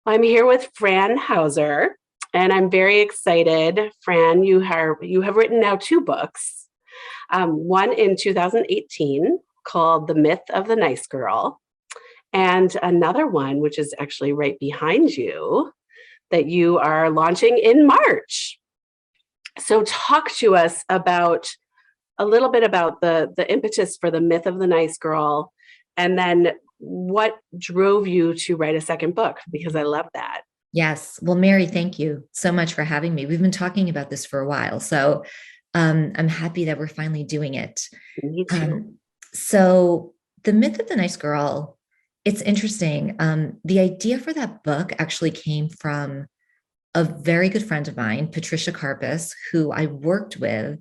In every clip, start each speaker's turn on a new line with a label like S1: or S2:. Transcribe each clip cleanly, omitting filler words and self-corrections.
S1: I'm here with Fran Hauser, and I'm very excited. Fran, you have written now two books. One in 2018 called "The Myth of the Nice Girl," and another one which is actually right behind you that you are launching in March. So, talk to us about a little bit about the impetus for "The Myth of the Nice Girl," and then what drove you to write a second book, because I love that.
S2: Yes. Well, Mary, thank you so much for having me. We've been talking about this for a while, so I'm happy that we're finally doing it.
S1: Me too.
S2: Um, so, the myth of the nice girl, it's interesting. The idea for that book actually came from a very good friend of mine, Patricia Karpus, who I worked with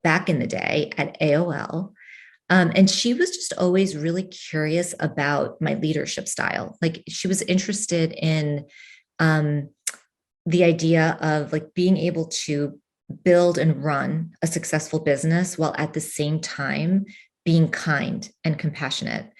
S2: back in the day at AOL. And she was just always really curious about my leadership style. Like she was interested in um, the idea of like being able to build and run a successful business while at the same time being kind and compassionate.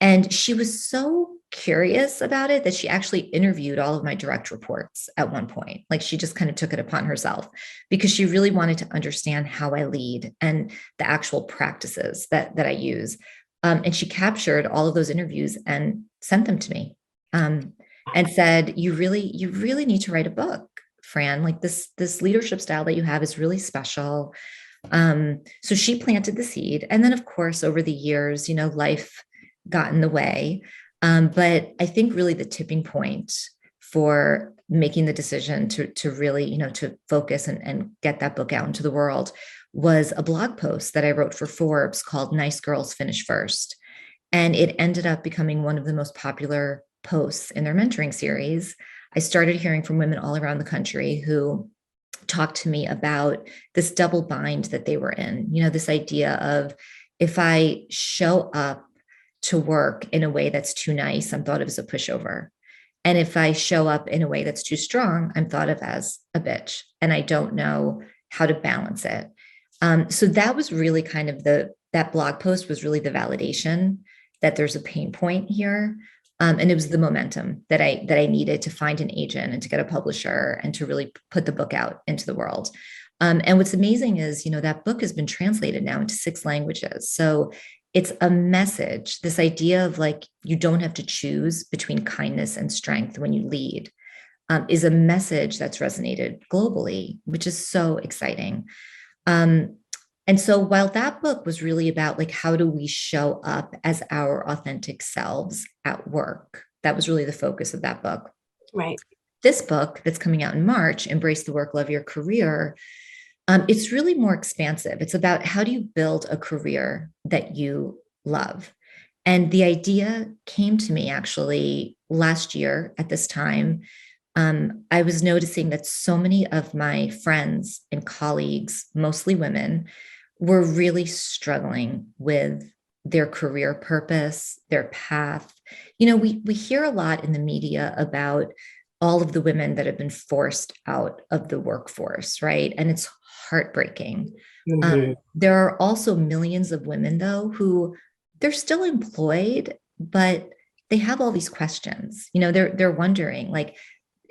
S2: And she was so curious about it that she actually interviewed all of my direct reports at one point. Like she just kind of took it upon herself because she really wanted to understand how I lead and the actual practices that I use. And she captured all of those interviews and sent them to me. And said, you really need to write a book, Fran. Like this leadership style that you have is really special. So she planted the seed. And then of course, over the years, life got in the way. But I think really the tipping point for making the decision to really, to focus and get that book out into the world was a blog post that I wrote for Forbes called Nice Girls Finish First. And it ended up becoming one of the most popular posts in their mentoring series. I started hearing from women all around the country who talked to me about this double bind that they were in, this idea of if I show up to work in a way that's too nice, I'm thought of as a pushover. And if I show up in a way that's too strong, I'm thought of as a bitch. And I don't know how to balance it. So that was really kind of that blog post was really the validation that there's a pain point here. And it was the momentum that I needed to find an agent and to get a publisher and to really put the book out into the world. And what's amazing is, that book has been translated now into 6 languages. So it's a message, this idea of like, you don't have to choose between kindness and strength when you lead, is a message that's resonated globally, which is so exciting. And so while that book was really about like, how do we show up as our authentic selves at work? That was really the focus of that book.
S1: Right.
S2: This book that's coming out in March, Embrace the Work, Love Your Career, it's really more expansive. It's about how do you build a career that you love? And the idea came to me actually last year at this time. I was noticing that so many of my friends and colleagues, mostly women, were really struggling with their career purpose, their path. We hear a lot in the media about all of the women that have been forced out of the workforce, right? And it's heartbreaking.
S1: Mm-hmm.
S2: There are also millions of women, though, who they're still employed, but they have all these questions. They're wondering, like,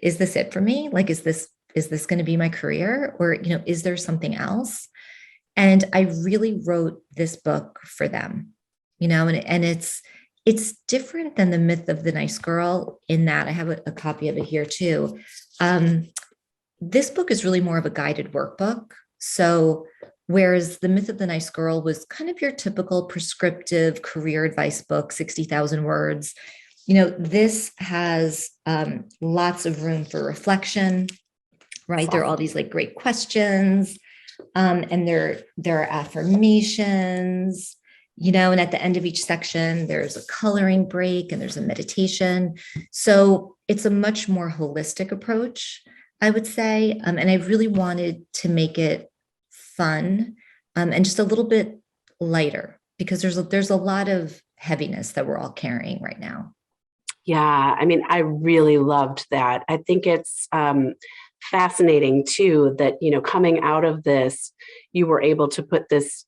S2: is this it for me? Like, is this going to be my career, or is there something else? And I really wrote this book for them, and it's different than the myth of the nice girl in that I have a copy of it here too. This book is really more of a guided workbook. So whereas the myth of the nice girl was kind of your typical prescriptive career advice book, 60,000 words, this has lots of room for reflection, right? There are all these like great questions. And there are affirmations, and at the end of each section, there's a coloring break and there's a meditation. So it's a much more holistic approach, I would say. And I really wanted to make it fun, and just a little bit lighter because there's a lot of heaviness that we're all carrying right now.
S1: Yeah, I mean, I really loved that. I think it's fascinating too that, coming out of this, you were able to put this,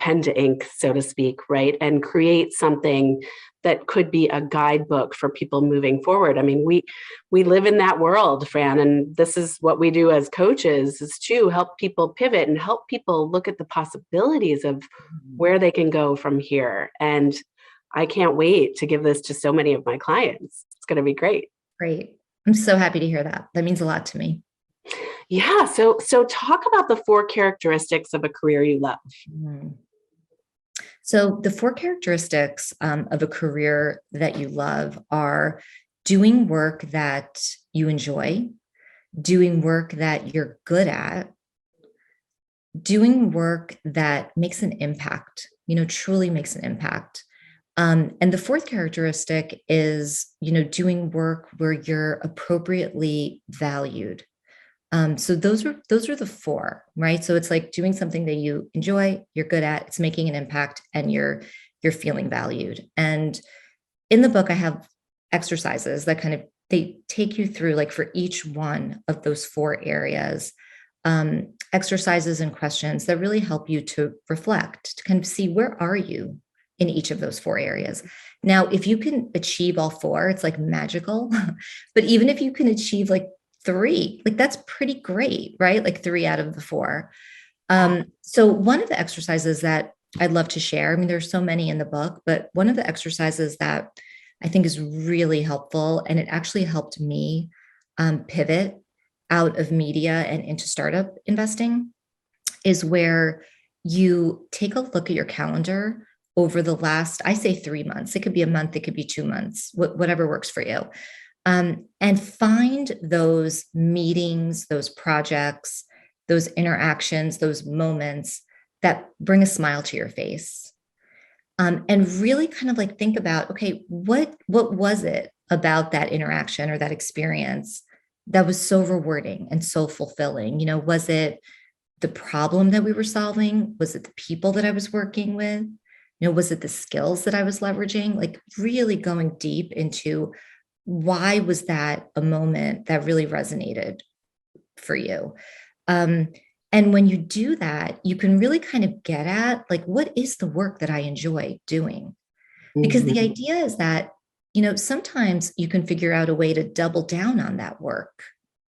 S1: pen to ink, so to speak, right? And create something that could be a guidebook for people moving forward. I mean, we live in that world, Fran, and this is what we do as coaches, is to help people pivot and help people look at the possibilities of where they can go from here. And I can't wait to give this to so many of my clients. It's going to be great.
S2: Great. I'm so happy to hear that. That means a lot to me.
S1: Yeah. So talk about the 4 characteristics of a career you love.
S2: Mm. So the 4 characteristics of a career that you love are doing work that you enjoy, doing work that you're good at, doing work that makes an impact, truly makes an impact. And the 4th characteristic is, doing work where you're appropriately valued. So those are the 4, right? So it's like doing something that you enjoy, you're good at, it's making an impact, and you're feeling valued. And in the book, I have exercises that they take you through, like, for each one of those 4 areas, exercises and questions that really help you to reflect, to kind of see, where are you in each of those 4 areas. Now, if you can achieve all 4, it's like magical. But even if you can achieve like 3, like, that's pretty great, right? Like 3 out of the 4. So one of the exercises that I'd love to share, I mean, there's so many in the book, but one of the exercises that I think is really helpful, and it actually helped me pivot out of media and into startup investing, is where you take a look at your calendar over the last, I say 3 months. It could be a month, it could be 2 months, whatever works for you. And find those meetings, those projects, those interactions, those moments that bring a smile to your face. And really kind of like think about, okay, what was it about that interaction or that experience that was so rewarding and so fulfilling? Was it the problem that we were solving? Was it the people that I was working with? Was it the skills that I was leveraging? Like, really going deep into, why was that a moment that really resonated for you? And when you do that, you can really kind of get at, like, what is the work that I enjoy doing? Because the idea is that, sometimes you can figure out a way to double down on that work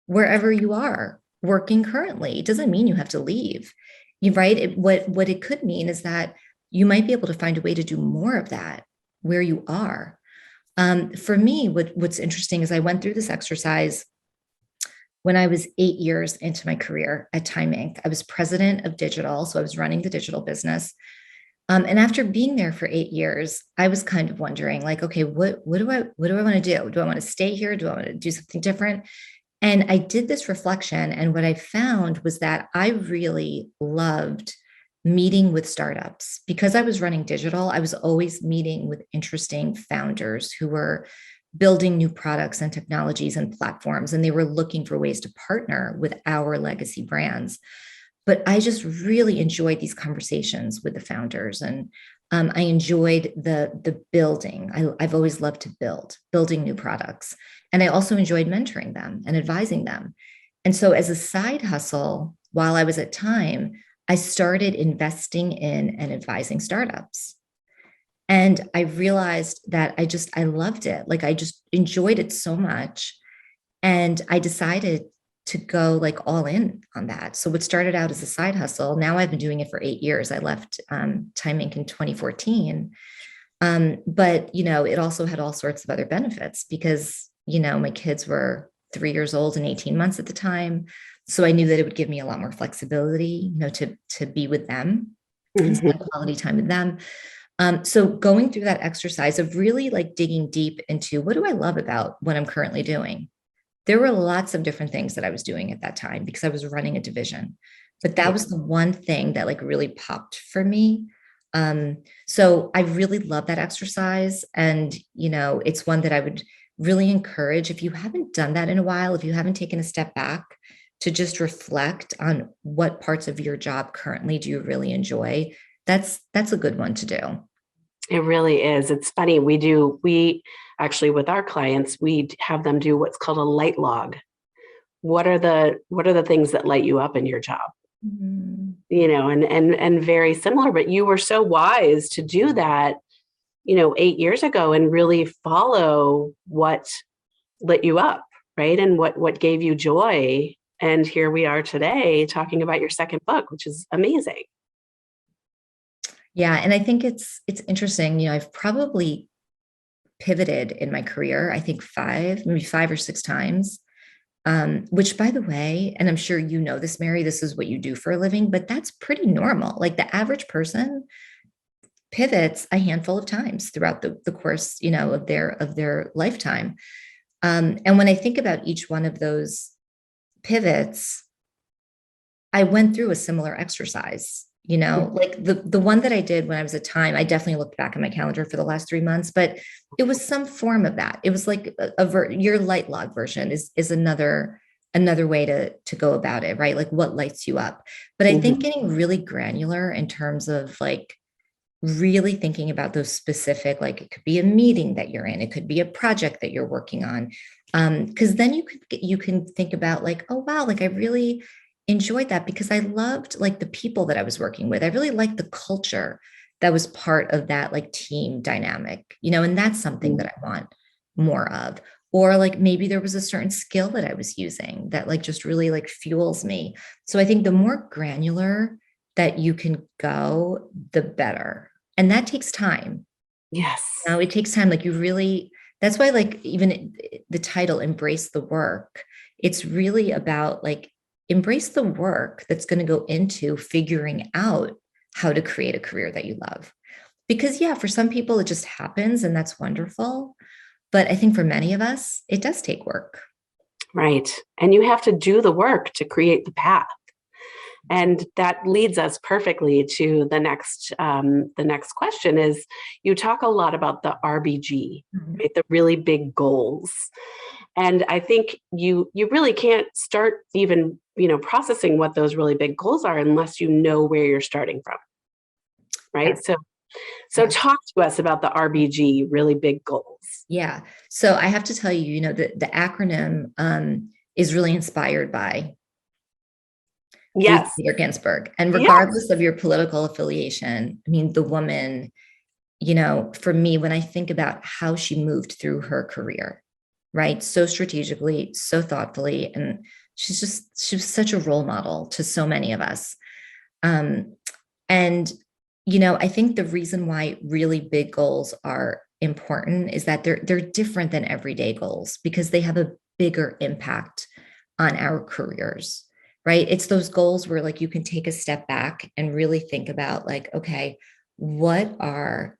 S2: wherever you are working currently. It doesn't mean you have to leave. Right? What it could mean is that you might be able to find a way to do more of that where you are. For me, what's interesting is I went through this exercise when I was 8 years into my career at Time Inc. I was president of digital, so I was running the digital business. And after being there for 8 years, I was kind of wondering, like, okay, what do I want to do? Do I want to stay here? Do I want to do something different? And I did this reflection, and what I found was that I really loved meeting with startups. Because I was running digital, I was always meeting with interesting founders who were building new products and technologies and platforms, and they were looking for ways to partner with our legacy brands. But I just really enjoyed these conversations with the founders, and I enjoyed the building. I've always loved to building new products, and I also enjoyed mentoring them and advising them. And so, as a side hustle, while I was at Time, I started investing in and advising startups. And I realized that I loved it. Like, I just enjoyed it so much. And I decided to go, like, all in on that. So what started out as a side hustle, now I've been doing it for 8 years. I left Time Inc. in 2014. But, it also had all sorts of other benefits because, my kids were 3 years old and 18 months at the time. So I knew that it would give me a lot more flexibility, to be with them and spend quality time with them. So going through that exercise of really, like, digging deep into, what do I love about what I'm currently doing? There were lots of different things that I was doing at that time because I was running a division, but that was the one thing that, like, really popped for me. So I really love that exercise. And, it's one that I would really encourage, if you haven't done that in a while, if you haven't taken a step back to just reflect on what parts of your job currently do you really enjoy, that's a good one to do.
S1: It really is. It's funny. We actually, with our clients, we have them do what's called a light log. What are the things that light you up in your job?
S2: Mm-hmm.
S1: and very similar, but you were so wise to do that, 8 years ago and really follow what lit you up, right? And what gave you joy. And here we are today talking about your second book, which is amazing.
S2: Yeah, and I think it's interesting. I've probably pivoted in my career, I think maybe five or six times. Which, by the way, and I'm sure you know this, Mary, this is what you do for a living, but that's pretty normal. Like the average person pivots a handful of times throughout the course, of their lifetime. And when I think about each one of those pivots, I went through a ssimilar exercise. Like the one that I did when I was at Time, I definitely looked back at my calendar for the last 3 months, but it was some form of that. It was like your light log version is another way to go about it, right? Like what lights you up. But I think getting really granular in terms of like really thinking about those specific, like it could be a meeting that you're in, it could be a project that you're working on. Because then you can think about like, oh wow, like I really enjoyed that because I loved like the people that I was working with. I really liked the culture that was part of that like team dynamic, and that's something that I want more of. Or like maybe there was a certain skill that I was using that like just really like fuels me. So I think the more granular that you can go, the better. And that takes time.
S1: Yes.
S2: Now it takes time. Like you really, that's why like even the title, Embrace the Work, it's really about like embrace the work that's going to go into figuring out how to create a career that you love. Because yeah, for some people it just happens and that's wonderful. But I think for many of us, it does take work.
S1: Right. And you have to do the work to create the path. And that leads us perfectly to the next question is you talk a lot about the RBG,
S2: Mhm.
S1: right? The really big goals. And I think you really can't start even, processing what those really big goals are unless you know where you're starting from, right?
S2: Yes.
S1: So
S2: Yes.
S1: talk to us about the RBG, really big goals.
S2: Yeah. So I have to tell you, the acronym is really inspired by Ruth
S1: Yes.
S2: Bader Ginsburg. And
S1: Yes.
S2: regardless of your political affiliation, I mean, the woman, for me, when I think about how she moved through her career, right? So strategically, so thoughtfully, and she was such a role model to so many of us. Um, and, I think the reason why really big goals are important is that they're different than everyday goals because they have a bigger impact on our careers, right? It's those goals where like you can take a step back and really think about like, okay, what are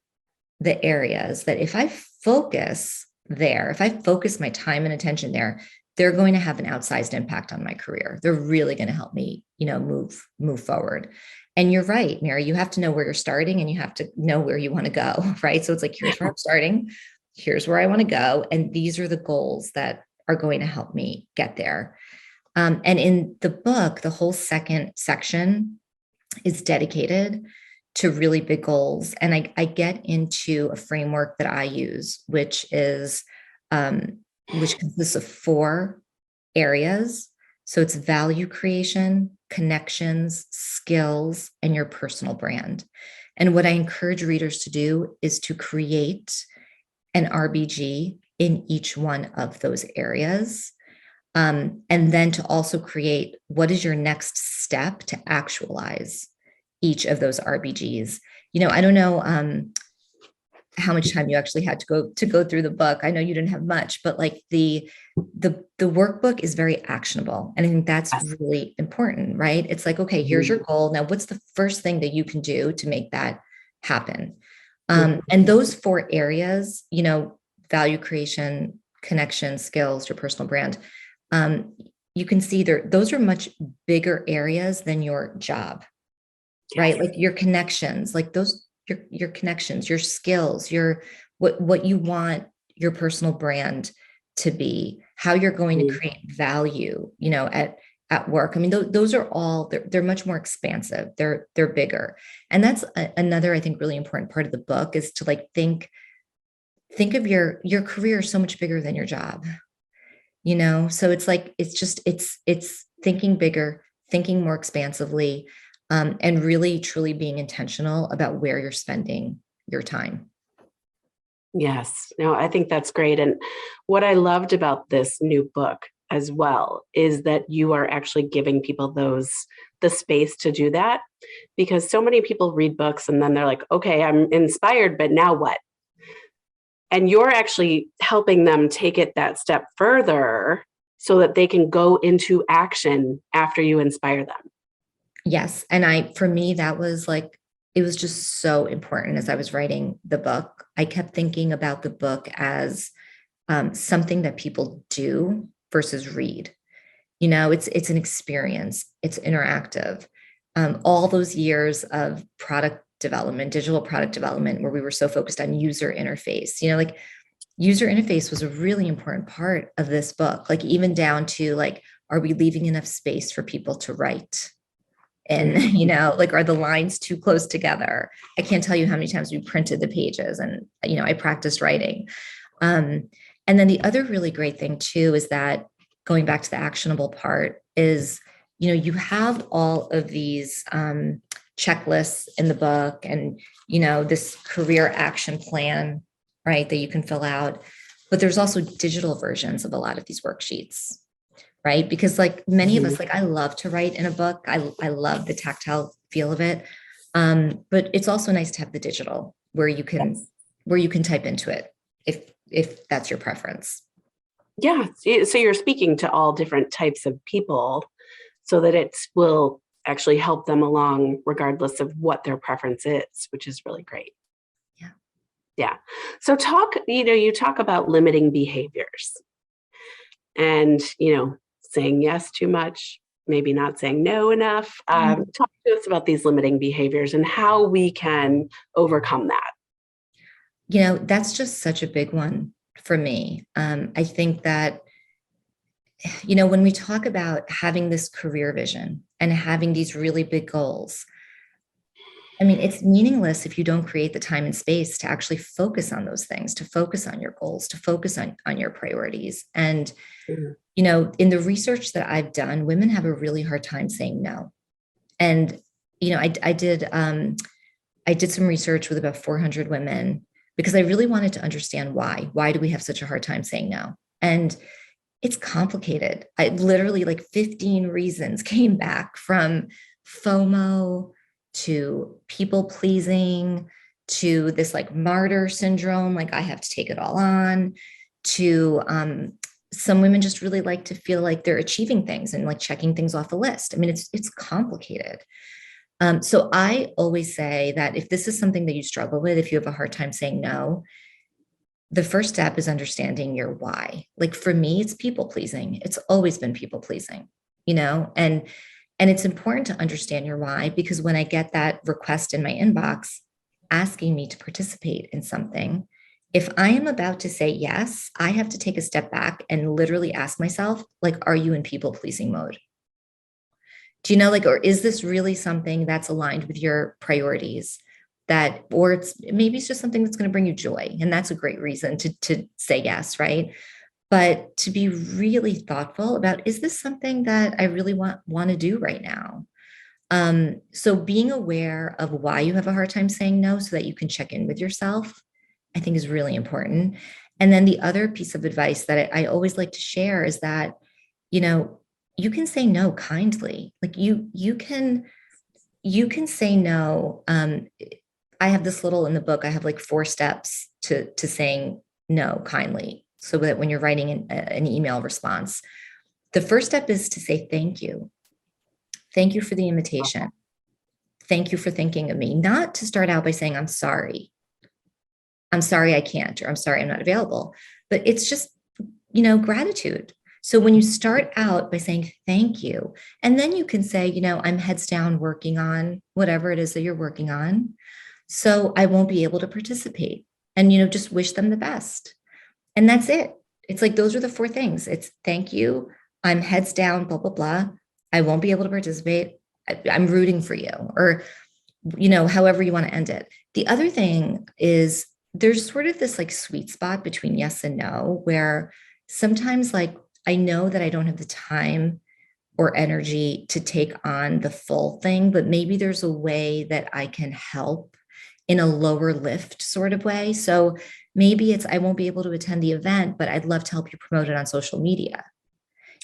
S2: the areas that if I focus my time and attention there, they're going to have an outsized impact on my career. They're really going to help me, move forward. And you're right, Mary, you have to know where you're starting and you have to know where you want to go, right? So it's like, here's where I'm starting, here's where I want to go. And these are the goals that are going to help me get there. And in the book, the whole second section is dedicated to really big goals. And I get into a framework that I use, um, which consists of 4 areas. So it's value creation, connections, skills, and your personal brand. And what I encourage readers to do is to create an RBG in each one of those areas. And then to also create what is your next step to actualize each of those RBGs. I don't know how much time you actually had to go through the book. I know you didn't have much, but like the workbook is very actionable. And I think that's
S1: Yes.
S2: really important, right? It's like, okay, here's your goal. Now, what's the first thing that you can do to make that happen? And those 4 areas, value creation, connection, skills, your personal brand, um, you can see those are much bigger areas than your job,
S1: Yes.
S2: right? Like your connections, like those, your connections, your skills, what you want your personal brand to be, how you're going to create value, at work. I mean, those are all they're much more expansive. They're bigger, and that's another I think really important part of the book is to like think of your career so much bigger than your job. So it's like it's thinking bigger, thinking more expansively. and really truly being intentional about where you're spending your time.
S1: Yes, no, I think that's great. And what I loved about this new book as well is that you are actually giving people the space to do that, because so many people read books and then they're like, okay, I'm inspired, but now what? And you're actually helping them take it that step further so that they can go into action after you inspire them.
S2: Yes. And for me, that was like, it was just so important as I was writing the book. I kept thinking about the book as something that people do versus read. It's an experience. It's interactive. All those years of product development, digital product development, where we were so focused on user interface, like user interface was a really important part of this book, like even down to like, are we leaving enough space for people to write? And, like, are the lines too close together? I can't tell you how many times we printed the pages and, I practiced writing. And then the other really great thing too, is that going back to the actionable part is, you have all of these checklists in the book and, this career action plan, right, that you can fill out. But there's also digital versions of a lot of these worksheets, right? Because like many of us, like I love to write in a book. I love the tactile feel of it. But it's also nice to have the digital where you can
S1: Yes.
S2: type into it if that's your preference.
S1: Yeah. So you're speaking to all different types of people so that it will actually help them along regardless of what their preference is, which is really great.
S2: Yeah.
S1: Yeah. So you talk about limiting behaviors and, saying yes too much, maybe not saying no enough. Talk to us about these limiting behaviors and how we can overcome that.
S2: That's just such a big one for me. I think that, when we talk about having this career vision and having these really big goals, I mean, it's meaningless if you don't create the time and space to actually focus on those things, to focus on your goals, to focus on your priorities. And,
S1: Mhm.
S2: in the research that I've done, women have a really hard time saying no. And, I did some research with about 400 women because I really wanted to understand why. Why do we have such a hard time saying no? And it's complicated. I literally like 15 reasons came back, from FOMO to people pleasing to this like martyr syndrome, like I have to take it all on, to some women just really like to feel like they're achieving things and like checking things off the list. I mean, it's complicated. So I always say that if this is something that you struggle with, if you have a hard time saying no, the first step is understanding your why. Like for me, it's people pleasing. It's always been people pleasing, and it's important to understand your why, because when I get that request in my inbox asking me to participate in something, if I am about to say yes, I have to take a step back and literally ask myself, like, are you in people pleasing mode? Do you know, like, or is this really something that's aligned with your priorities? Or maybe it's just something that's going to bring you joy. And that's a great reason to say yes, right? But to be really thoughtful about, is this something that I really want to do right now? So being aware of why you have a hard time saying no so that you can check in with yourself, I think is really important. And then the other piece of advice that I always like to share is that, you know, you can say no kindly. Like you can say no. I have this little in the book. I have like 4 steps to saying no kindly, so that when you're writing an email response, the first step is to say thank you. Thank you for the invitation. Thank you for thinking of me. Not to start out by saying I'm sorry. I'm sorry I can't, or I'm sorry I'm not available. But it's just, gratitude. So when you start out by saying thank you, and then you can say, I'm heads down working on whatever it is that you're working on. So I won't be able to participate. And, just wish them the best. And that's it. It's like, those are the 4 things. It's thank you. I'm heads down, blah, blah, blah. I won't be able to participate. I'm rooting for you, or, however you want to end it. The other thing is, there's sort of this like sweet spot between yes and no, where sometimes like I know that I don't have the time or energy to take on the full thing, but maybe there's a way that I can help in a lower lift sort of way. So maybe it's I won't be able to attend the event, but I'd love to help you promote it on social media,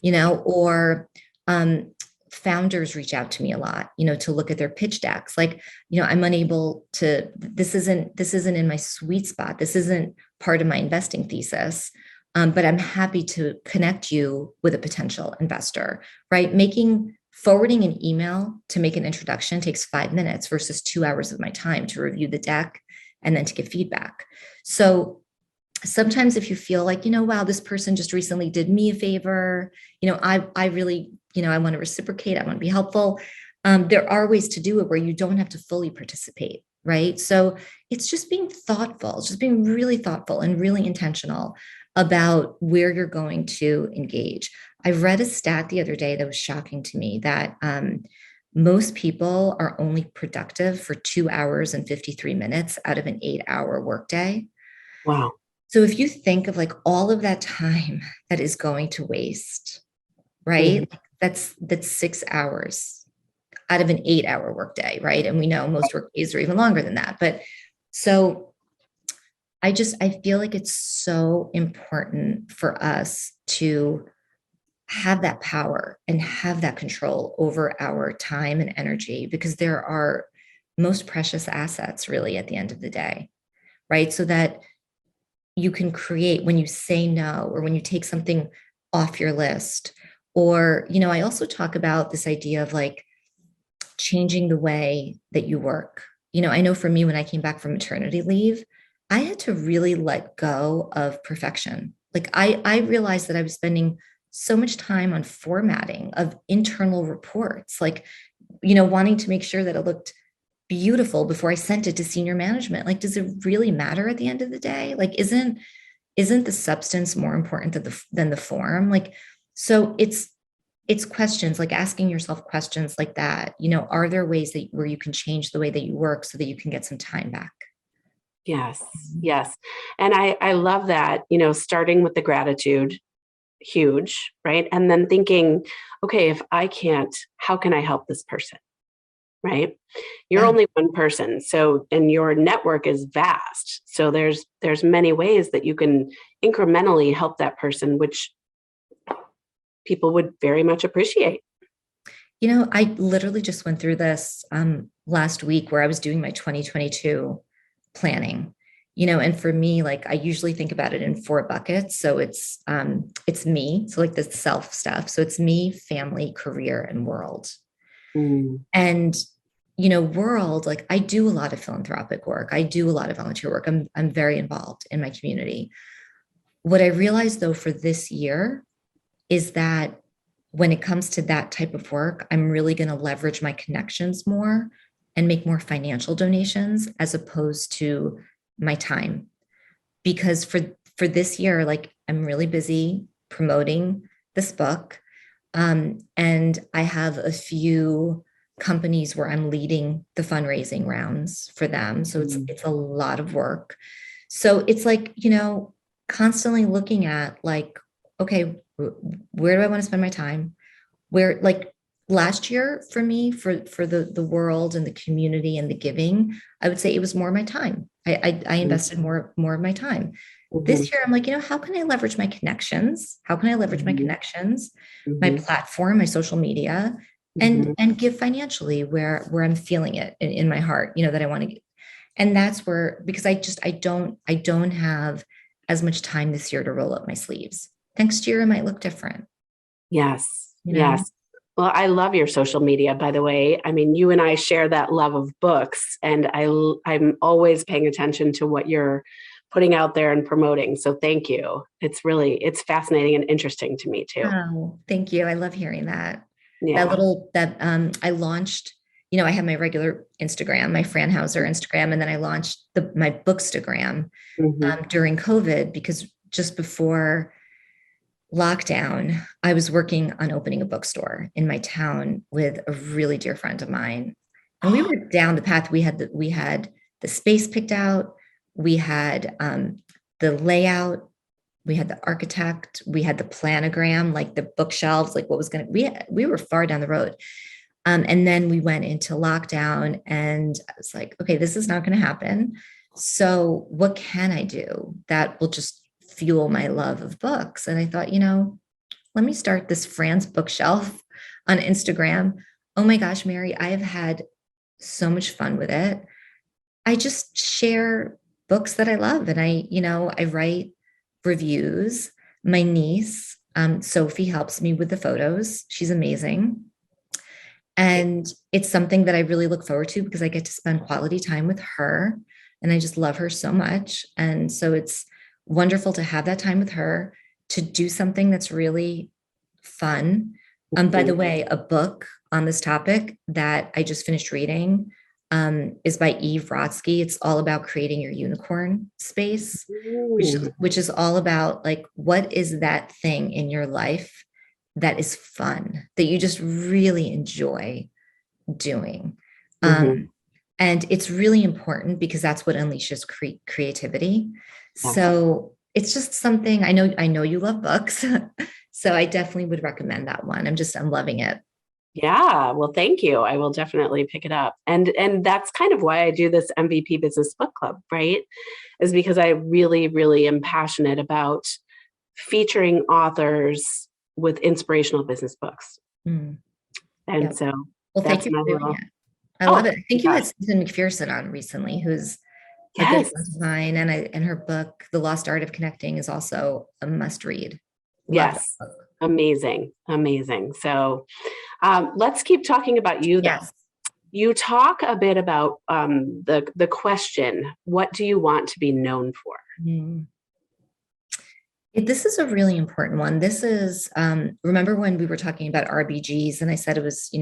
S2: or um, founders reach out to me a lot, to look at their pitch decks. Like, I'm unable to, this isn't in my sweet spot. This isn't part of my investing thesis. But I'm happy to connect you with a potential investor, right? Forwarding an email to make an introduction takes 5 minutes versus 2 hours of my time to review the deck and then to give feedback. So sometimes if you feel like, wow, this person just recently did me a favor, I really, I want to reciprocate, I want to be helpful. There are ways to do it where you don't have to fully participate, right? So it's just being thoughtful, just being really thoughtful and really intentional about where you're going to engage. I read a stat the other day that was shocking to me that most people are only productive for 2 hours and 53 minutes out of an 8-hour workday.
S1: Wow.
S2: So if you think of like all of that time that is going to waste, right?
S1: Mhm.
S2: That's 6 hours out of an 8-hour workday, right? And we know most work days are even longer than that. But so I feel like it's so important for us to have that power and have that control over our time and energy, because there are most precious assets really at the end of the day, right? So that you can create when you say no or when you take something off your list. Or, I also talk about this idea of like changing the way that you work. I know for me, when I came back from maternity leave, I had to really let go of perfection. Like I realized that I was spending so much time on formatting of internal reports, like, wanting to make sure that it looked beautiful before I sent it to senior management. Like, does it really matter at the end of the day? Like, isn't the substance more important than the form? Like, so it's questions like asking yourself questions like that. Are there ways where you can change the way that you work so that you can get some time back?
S1: Yes, yes. And I love that, starting with the gratitude, huge, right? And then thinking, okay, if I can't, how can I help this person? Right? You're
S2: Yeah.
S1: only one person. So, and your network is vast. So there's many ways that you can incrementally help that person, which people would very much appreciate.
S2: I literally just went through this last week where I was doing my 2022 planning. And for me, like I usually think about it in 4 buckets. So it's me, so like the self stuff. So it's me, family, career, and world.
S1: Mm.
S2: And world, like I do a lot of philanthropic work. I do a lot of volunteer work. I'm very involved in my community. What I realized though for this year is that when it comes to that type of work, I'm really going to leverage my connections more and make more financial donations as opposed to my time. Because for this year, like I'm really busy promoting this book. And I have a few companies where I'm leading the fundraising rounds for them. So
S1: Mm.
S2: it's a lot of work. So it's like, constantly looking at like, okay, where do I want to spend my time? Where like last year for me, for the world and the community and the giving, I would say it was more of my time. I invested more of my time.
S1: Mhm.
S2: This year, I'm like, how can I leverage my connections? How can I leverage my
S1: Mhm.
S2: connections, my
S1: Mhm.
S2: platform, my social media, and
S1: Mhm.
S2: give financially where I'm feeling it in my heart, that I want to. And that's where, because I don't have as much time this year to roll up my sleeves. Next year, it might look different,
S1: Yes.
S2: you know?
S1: Yes. Well, I love your social media, by the way. I mean, you and I share that love of books, and I'm always paying attention to what you're putting out there and promoting. So thank you. It's fascinating and interesting to me too.
S2: Oh, thank you. I love hearing that.
S1: Yeah.
S2: I launched, I have my regular Instagram, my Fran Hauser Instagram, and then I launched my Bookstagram
S1: Hmm.
S2: during COVID because just before lockdown, I was working on opening a bookstore in my town with a really dear friend of mine. And we were down the path. We had the space picked out, we had the layout, we had the architect, we had the planogram, like the bookshelves, like what was going to, we were far down the road. And then we went into lockdown and I was like, okay, this is not going to happen. So what can I do that will just fuel my love of books? And I thought, let me start this Fran's bookshelf on Instagram. Oh my gosh, Mary, I have had so much fun with it. I just share books that I love and I write reviews. My niece, Sophie, helps me with the photos. She's amazing. And it's something that I really look forward to because I get to spend quality time with her. And I just love her so much. And so it's wonderful to have that time with her, to do something that's really fun. By the way, a book on this topic that I just finished reading is by Eve Rodsky. It's all about creating your unicorn space, which is all about like, what is that thing in your life that is fun, that you just really enjoy doing. And it's really important because that's what unleashes creativity. So it's just something I know you love books. So I definitely would recommend that one. I'm loving it.
S1: Yeah, well, thank you. I will definitely pick it up. And that's kind of why I do this MVP Business Book Club, right? Is because I really, really am passionate about featuring authors with inspirational business books.
S2: Mm.
S1: And
S2: Yep.
S1: so
S2: Well, thank
S1: that's
S2: you
S1: my
S2: for doing
S1: little,
S2: it. I love it. I think you had Susan McPherson on recently, who's a good
S1: yes,
S2: friend of mine, and her book, The Lost Art of Connecting, is also a must read. Love that
S1: yes.
S2: book.
S1: Amazing, amazing. So let's keep talking about you, though.
S2: Yes.
S1: You talk a bit about the question, what do you want to be known for?
S2: Mm. This is a really important one. This is, remember when we were talking about RBGs and I said it was,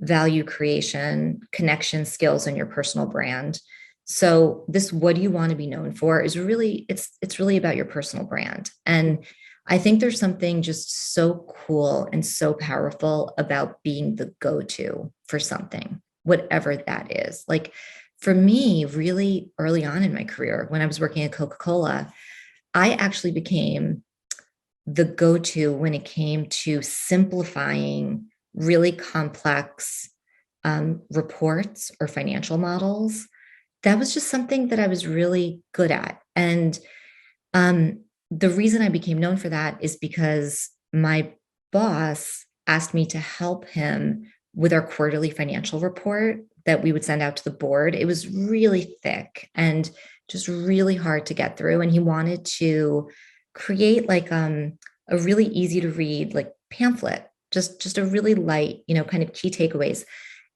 S2: value creation, connection skills, and your personal brand. So this, what do you want to be known for, is really, it's really about your personal brand. And I think there's something just so cool and so powerful about being the go-to for something, whatever that is. Like for me, really early on in my career, when I was working at Coca-Cola, I actually became the go-to when it came to simplifying really complex reports or financial models. That was just something that I was really good at. And the reason I became known for that is because my boss asked me to help him with our quarterly financial report that we would send out to the board. It was really thick and just really hard to get through. And he wanted to create like a really easy to read like pamphlet, just a really light, kind of key takeaways.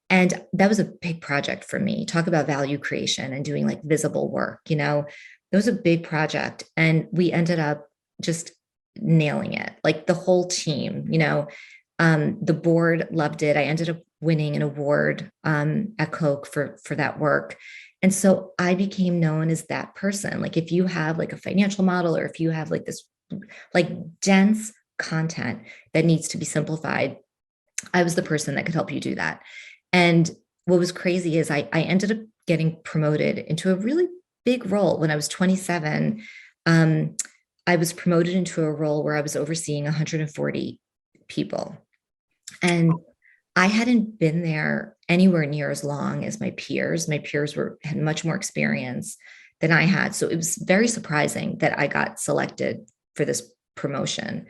S2: And that was a big project for me. Talk about value creation and doing like visible work, it was a big project. And we ended up just nailing it, like the whole team, the board loved it. I ended up winning an award at Coke for that work. And so I became known as that person. Like if you have like a financial model or if you have like this like dense content that needs to be simplified, I was the person that could help you do that. And what was crazy is I ended up getting promoted into a really big role when I was 27. I was promoted into a role where I was overseeing 140 people. And I hadn't been there anywhere near as long as my peers. My peers had much more experience than I had. So it was very surprising that I got selected for this promotion.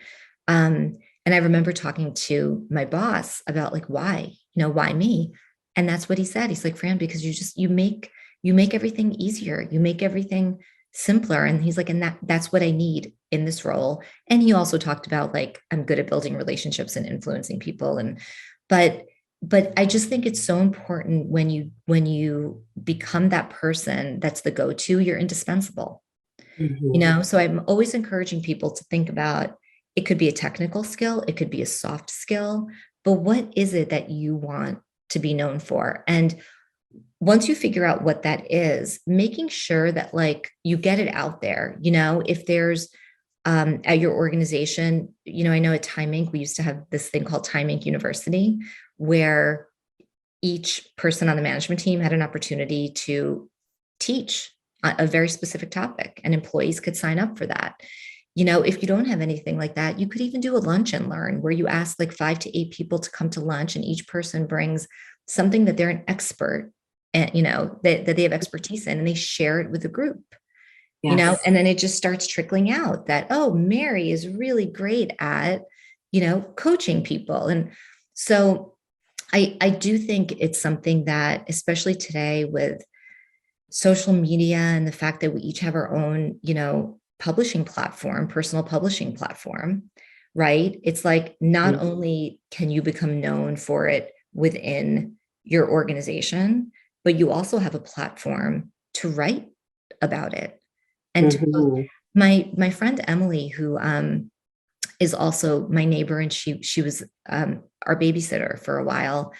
S2: And I remember talking to my boss about like, why me? And that's what he said. He's like, Fran, because you make everything easier. You make everything simpler. And he's like, and that's what I need in this role. And he also talked about like, I'm good at building relationships and influencing people. But I just think it's so important when you become that person that's the go-to, you're indispensable. So I'm always encouraging people to think about, it could be a technical skill, it could be a soft skill, but what is it that you want to be known for? And once you figure out what that is, making sure that like you get it out there, if there's at your organization, I know at Time Inc. we used to have this thing called Time Inc. University, where each person on the management team had an opportunity to teach a very specific topic, and employees could sign up for that. If you don't have anything like that, you could even do a lunch and learn where you ask like 5 to 8 people to come to lunch and each person brings something that they're an expert and, that they have expertise in and they share it with the group,
S1: Yes.
S2: and then it just starts trickling out that, oh, Mary is really great at, coaching people. And so I do think it's something that, especially today with social media and the fact that we each have our own, publishing platform, personal publishing platform, right? It's like not only can you become known for it within your organization, but you also have a platform to write about it. And
S1: Mm-hmm.
S2: my friend Emily, who is also my neighbor, and she was our babysitter for a while.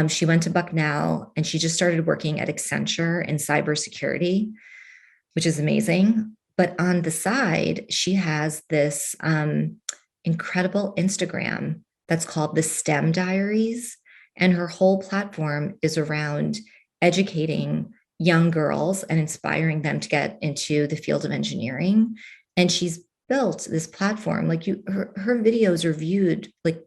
S2: She went to Bucknell and she just started working at Accenture in cybersecurity, which is amazing. But on the side, she has this incredible Instagram that's called the STEM Diaries. And her whole platform is around educating young girls and inspiring them to get into the field of engineering. And she's built this platform, like her videos are viewed like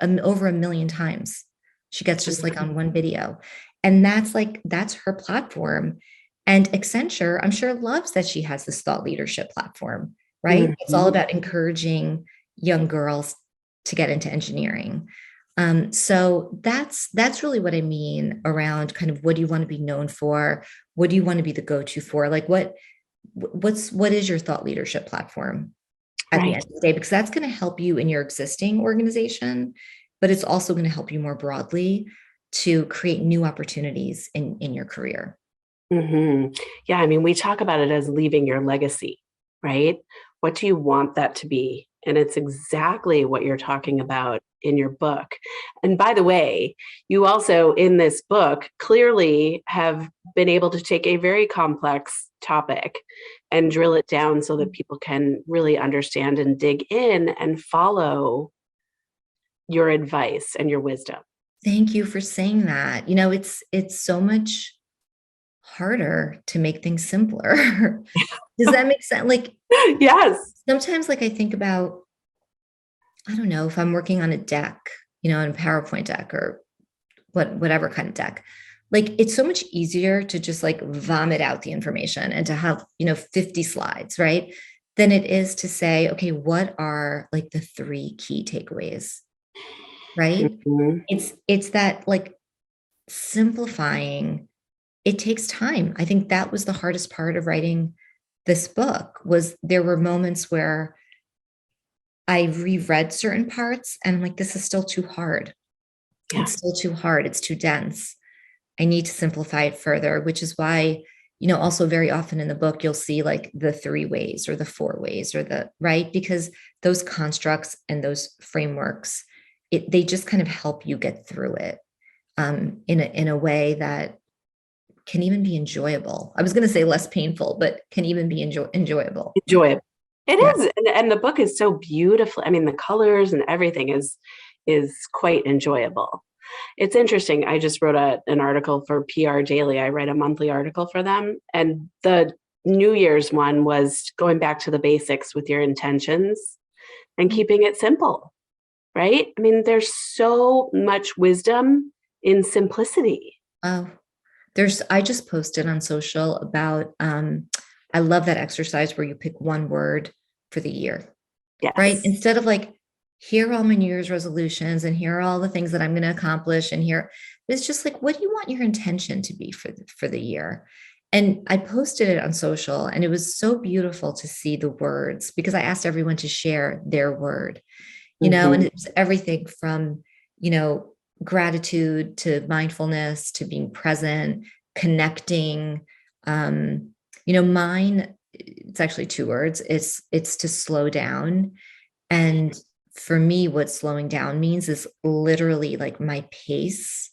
S2: over 1 million times. She gets just like on one video. And that's her platform. And Accenture, I'm sure, loves that she has this thought leadership platform, right? It's all
S1: Mm-hmm.
S2: about encouraging young girls to get into engineering. So that's really what I mean around kind of what do you want to be known for? What do you want to be the go-to for? Like what is your thought leadership platform at the
S1: Right.
S2: end of the day? Because that's going to help you in your existing organization, but it's also going to help you more broadly to create new opportunities in your career.
S1: Mm-hmm. Yeah, I mean, we talk about it as leaving your legacy, right? What do you want that to be? And it's exactly what you're talking about in your book. And by the way, you also in this book clearly have been able to take a very complex topic and drill it down so that people can really understand and dig in and follow your advice and your wisdom.
S2: Thank you for saying that. It's so much harder to make things simpler. Does that make sense? Like
S1: Yes.
S2: sometimes like I think about, I don't know, if I'm working on a deck, on a PowerPoint deck or whatever kind of deck. Like it's so much easier to just like vomit out the information and to have, 50 slides, right? Than it is to say, okay, what are like the 3 key takeaways, right?
S1: Mhm.
S2: It's that like simplifying. It takes time. I think that was the hardest part of writing this book was there were moments where I reread certain parts and I'm like, this is still too hard.
S1: Yeah.
S2: It's still too hard. It's too dense. I need to simplify it further, which is why, also very often in the book, you'll see like the 3 ways or the 4 ways or the right, because those constructs and those frameworks, they just kind of help you get through it in a way that can even be enjoyable. I was going to say less painful, but can even be enjoyable.
S1: Enjoy it. It
S2: Yeah.
S1: is, and the book is so beautiful. I mean, the colors and everything is quite enjoyable. It's interesting. I just wrote an article for PR Daily. I write a monthly article for them, and the New Year's one was going back to the basics with your intentions and keeping it simple, right? I mean, there's so much wisdom in simplicity.
S2: Oh, I just posted on social about, I love that exercise where you pick one word for the year, right?
S1: Yes.
S2: Instead of like, here are all my New Year's resolutions and here are all the things that I'm going to accomplish. And here, it's just like, what do you want your intention to be for the year? And I posted it on social and it was so beautiful to see the words because I asked everyone to share their word, and
S1: Mhm.
S2: it was everything from, you know, gratitude to mindfulness to being present, connecting. Mine, it's actually 2 words. It's to slow down. And for me, what slowing down means is literally like my pace.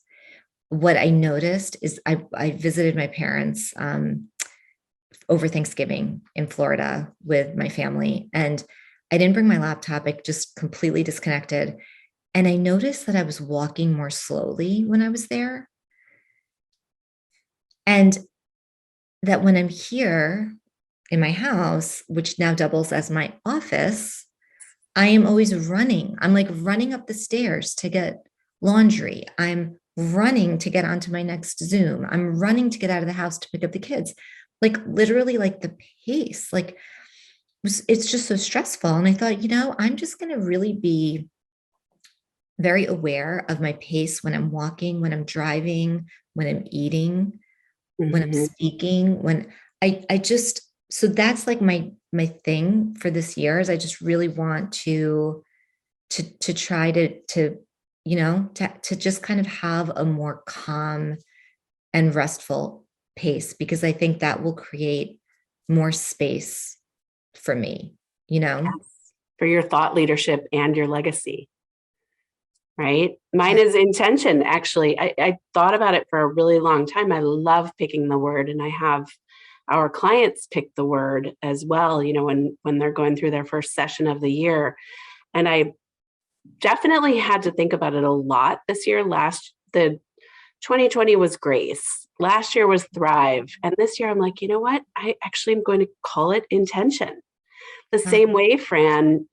S2: What I noticed is I visited my parents over Thanksgiving in Florida with my family. And I didn't bring my laptop. I just completely disconnected. And I noticed that I was walking more slowly when I was there. And that when I'm here, in my house, which now doubles as my office, I am always running. I'm like running up the stairs to get laundry. I'm running to get onto my next Zoom. I'm running to get out of the house to pick up the kids. Like literally, like the pace, like it's just so stressful. And I thought, I'm just going to really be very aware of my pace when I'm walking, when I'm driving, when I'm eating, when I'm
S1: Mhm.
S2: speaking, when I just, so that's like my thing for this year is I just really want to try to just kind of have a more calm and restful pace, because I think that will create more space for me, you know?
S1: Yes. For your thought leadership and your legacy, right? Mine
S2: Yeah.
S1: is intention, actually. I thought about it for a really long time. I love picking the word, and I have our clients pick the word as well, when they're going through their first session of the year. And I definitely had to think about it a lot this year. The 2020 was grace. Last year was thrive. And this year I'm like, you know what? I actually am going to call it intention. The same way, Fran,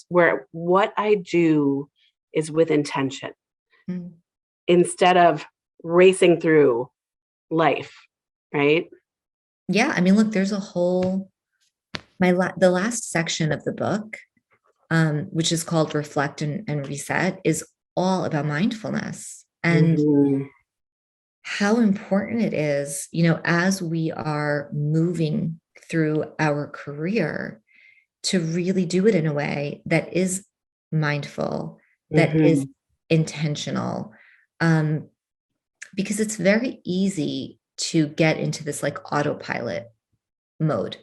S1: where what I do is with intention
S2: Mhm.
S1: instead of racing through life, right?
S2: Yeah, I mean, look, there's a whole the last section of the book, which is called Reflect and Reset, is all about mindfulness and
S1: Mhm.
S2: how important it is, as we are moving through our career, to really do it in a way that is mindful, that is
S1: Mhm.
S2: intentional. Um, because it's very easy to get into this like autopilot mode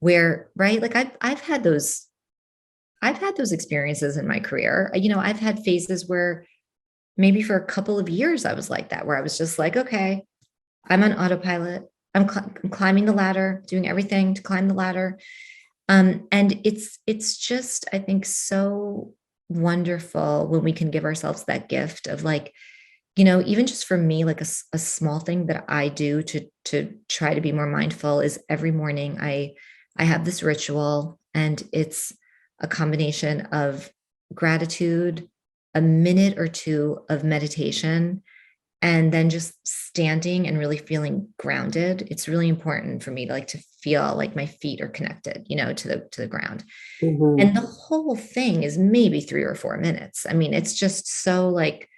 S2: where, right? Like I've had those experiences in my career. I've had phases where maybe for a couple of years I was like that, where I was just like, okay, I'm on autopilot. I'm climbing the ladder, doing everything to climb the ladder. And it's just, I think, so wonderful when we can give ourselves that gift of like, even just for me, like a small thing that I do to try to be more mindful is every morning I have this ritual, and it's a combination of gratitude, a minute or two of meditation, and then just standing and really feeling grounded. It's really important for me to like to feel like my feet are connected, to the ground.
S1: Mhm.
S2: And the whole thing is maybe 3 or 4 minutes. I mean, it's just so like,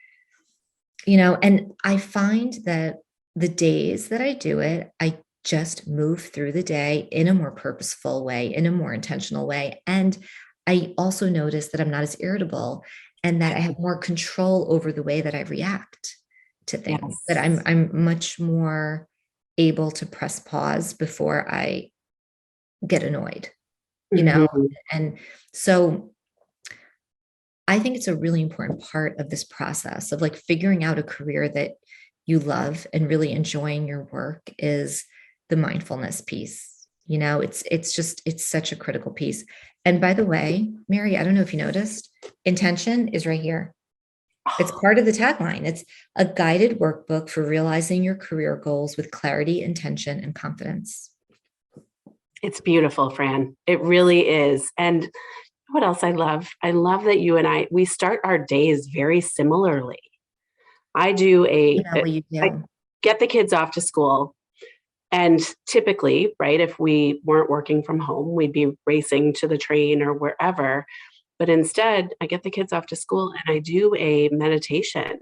S2: and I find that the days that I do it, I just move through the day in a more purposeful way, in a more intentional way. And I also notice that I'm not as irritable and that I have more control over the way that I react to things, that I'm
S1: Yes.
S2: I'm much more able to press pause before I get annoyed, you know?
S1: Mhm.
S2: And so I think it's a really important part of this process of like figuring out a career that you love and really enjoying your work is the mindfulness piece. It's such a critical piece. And by the way, Mary, I don't know if you noticed, intention is right here. It's part of the tagline. It's a guided workbook for realizing your career goals with clarity, intention, and confidence.
S1: It's beautiful, Fran. It really is. And what else I love? I love that you and we start our days very similarly. I do
S2: What you
S1: I
S2: do.
S1: get the kids off to school, and typically, right, if we weren't working from home, we'd be racing to the train or wherever. But instead, I get the kids off to school and I do a meditation,